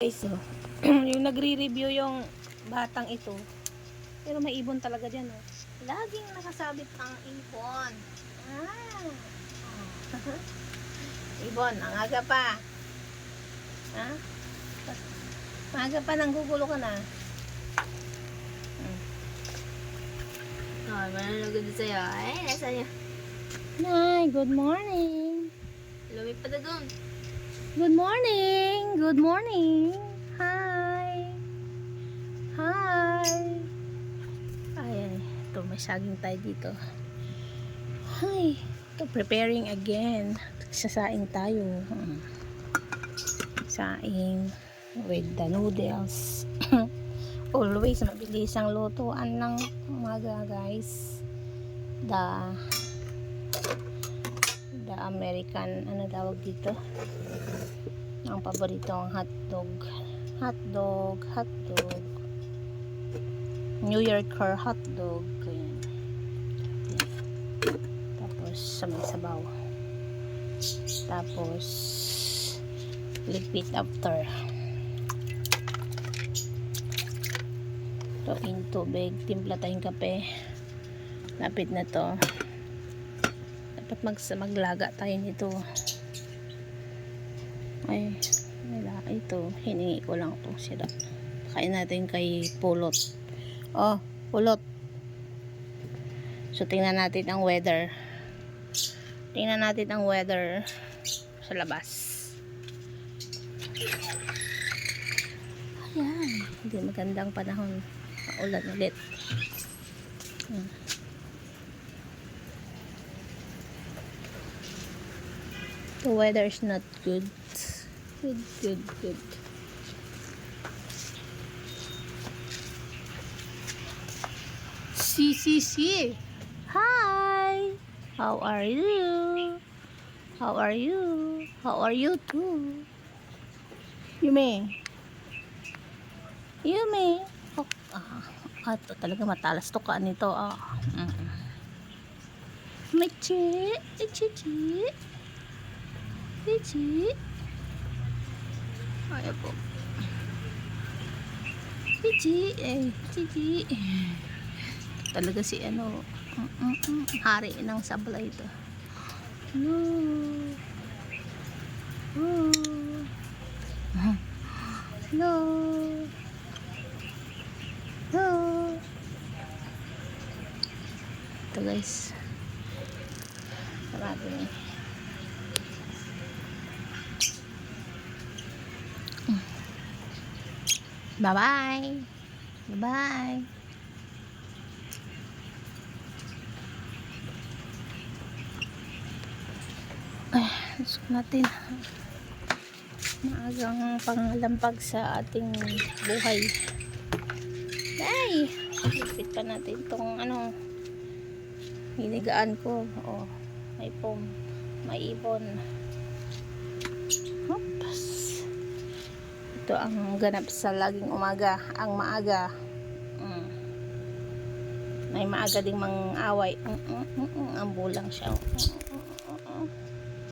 Guys, so, yung nagre-review yung batang ito. Pero may ibon talaga dyan, oh. Laging nakasabit ang ibon. Ah. Ibon, ang aga pa. Ha? Maaga pa, nanggugulo ka na. Oh, mananugod sa'yo. Ay, nasa niya. Nay, good morning. Lumip pa na doon. Good morning. Good morning. Hi. Hi. Ay, ito, may saging tayo dito. Hi. Ito, preparing again. Sasaing tayo. Saing with the noodles. Always mabilis ang lutuan ng umaga, guys. The American, ano tawag dito? Ang paboritong hotdog. Hotdog. New Yorker hotdog. Ayan. Tapos may sabaw. Tapos repeat after. Ito in tubig. Timpla tayong kape. Lapit na to. Dapat maglaga tayo nito. Ay, ito. Hiningi ko lang itong sirap. Kain natin kay Pulot. Oh, Pulot. So, tingnan natin ang weather. Tingnan natin ang weather sa labas. Ayan. Hindi magandang panahon. Ulan ulit. The weather is not good. Good. See. Hi. How are you? How are you too? Yume. Oh, ito talaga matalas to ka nito. Michi. Ayaw po. Chichi. Talaga si ano, hari ng sablay ito. No. Ito guys. Sarado niya. Bye-bye. Gusto natin maagang pangalampag sa ating buhay. Ay, ipit pa natin itong hinigaan ko. Oh, may foam, may ibon. Oops. Ito ang ganap sa laging umaga, ang maaga. May maaga ding mang-away. Ang bulang siya.